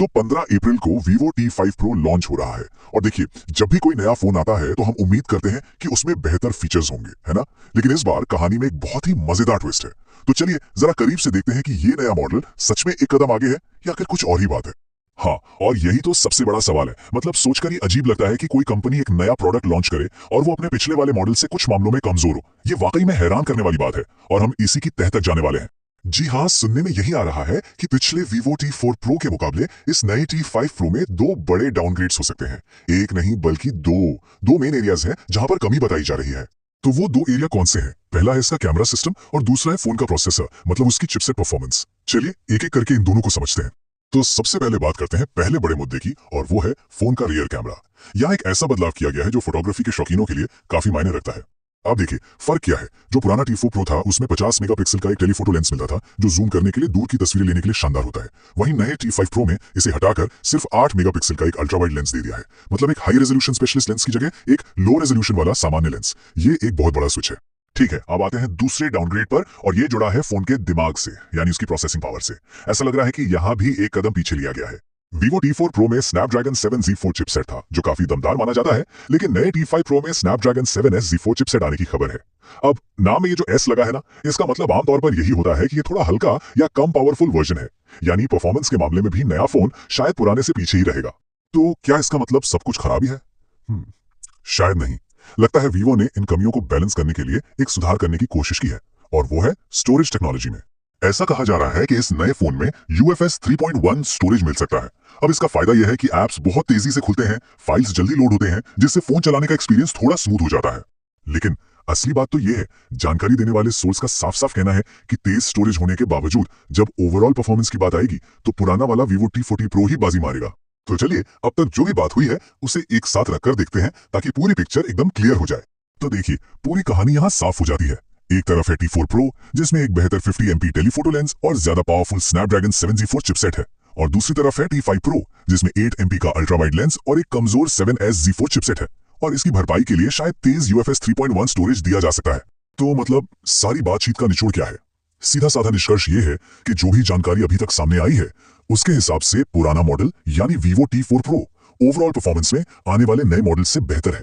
तो 15 अप्रैल को Vivo T5 Pro launch हो रहा है। और देखिए, जब भी कोई नया फोन आता है तो हम उम्मीद करते हैं कि उसमें बेहतर फीचर्स होंगे, है ना? लेकिन इस बार कहानी में एक बहुत ही मजेदार ट्विस्ट है। तो चलिए जरा करीब से देखते हैं कि ये नया मॉडल सच में एक कदम आगे है या फिर कुछ और ही बात है। हाँ, और यही तो सबसे बड़ा सवाल है। मतलब सोचकर ही अजीब लगता है कि कोई कंपनी एक नया प्रोडक्ट लॉन्च करे और वो अपने पिछले वाले मॉडल से कुछ मामलों में कमजोर हो। ये वाकई में हैरान करने वाली बात है और हम इसी की तह तक जाने वाले हैं। जी हाँ, सुनने में यही आ रहा है कि पिछले Vivo T4 Pro के मुकाबले इस नए T5 Pro में दो बड़े डाउनग्रेड्स हो सकते हैं। एक नहीं बल्कि दो मेन एरियाज हैं जहां पर कमी बताई जा रही है। तो वो दो एरिया कौन से हैं? पहला है इसका कैमरा सिस्टम और दूसरा है फोन का प्रोसेसर, मतलब उसकी चिपसेट परफॉर्मेंस। चलिए एक एक करके इन दोनों को समझते हैं। तो सबसे पहले बात करते हैं पहले बड़े मुद्दे की, और वो है फोन का रियर कैमरा। यहाँ एक ऐसा बदलाव किया गया है जो फोटोग्राफी के शौकीनों के लिए काफी मायने रखता है। आप देखिए फर्क क्या है। जो पुराना T4 Pro था उसमें 50 मेगापिक्सल का एक टेलीफोटो लेंस मिलता था जो जूम करने के लिए, दूर की तस्वीरें लेने के लिए शानदार होता है। वहीं नए T5 Pro में इसे हटाकर सिर्फ 8 मेगापिक्सल का एक अल्ट्रा वाइड लेंस दे दिया है। मतलब एक हाई रेजोल्यूशन स्पेशलिस्ट लेंस की जगह एक लो रेजोल्यूशन वाला सामान्य लेंस। ये एक बहुत बड़ा स्विच है। ठीक है, अब आते हैं दूसरे डाउनग्रेड पर, और ये जुड़ा है फोन के दिमाग से, यानी उसकी प्रोसेसिंग पावर से। ऐसा लग रहा है कि यहाँ भी एक कदम पीछे लिया गया है। Vivo T4 Pro में Snapdragon 7 Z4 चिपसेट था जो काफी दमदार माना जाता है, लेकिन नए T5 Pro में Snapdragon 7S Z4 चिपसेट आने की खबर है। अब नाम में ये जो S लगा है ना, इसका मतलब आमतौर पर यही होता है कि ये थोड़ा हल्का या कम पावरफुल वर्जन है। यानी परफॉर्मेंस के मामले में भी नया फोन शायद पुराने से पीछे ही रहेगा। तो क्या इसका मतलब सब कुछ खराब ही है? शायद नहीं। लगता है Vivo ने इन कमियों को बैलेंस करने के लिए एक सुधार करने की कोशिश की है, और वो है स्टोरेज टेक्नोलॉजी में। ऐसा कहा जा रहा है कि इस नए फोन में UFS 3.1 स्टोरेज मिल सकता है। अब इसका फायदा यह है कि एप्स बहुत तेजी से खुलते हैं, फाइल्स जल्दी लोड होते हैं, जिससे फोन चलाने का एक्सपीरियंस थोड़ा स्मूथ हो जाता है। लेकिन असली बात तो यह है, जानकारी देने वाले सोर्स का साफ साफ कहना है कि तेज स्टोरेज होने के बावजूद जब ओवरऑल परफॉर्मेंस की बात आएगी तो पुराना वाला Vivo T40 Pro ही बाजी मारेगा। तो चलिए अब तक जो भी बात हुई है उसे एक साथ रखकर देखते हैं ताकि पूरी पिक्चर एकदम क्लियर हो जाए। तो देखिए, पूरी कहानी यहाँ साफ हो जाती है। एक तरफ है T4 Pro जिसमें एक बेहतर 50 MP टेलीफोटो लेंस और ज्यादा पावरफुल Snapdragon 7 Z4 चिपसेट है, और दूसरी तरफ है T5 Pro जिसमें 8 MP का अल्ट्रा वाइड लेंस और एक कमजोर 7S Z4 चिपसेट है, और इसकी भरपाई के लिए शायद तेज UFS 3.1 स्टोरेज दिया जा सकता है। तो मतलब सारी बातचीत का निचोड़ क्या है? सीधा साधा निष्कर्ष ये है कि जो भी जानकारी अभी तक सामने आई है उसके हिसाब से पुराना मॉडल यानी Vivo T4 Pro overall performance में आने वाले नए मॉडल से बेहतर है।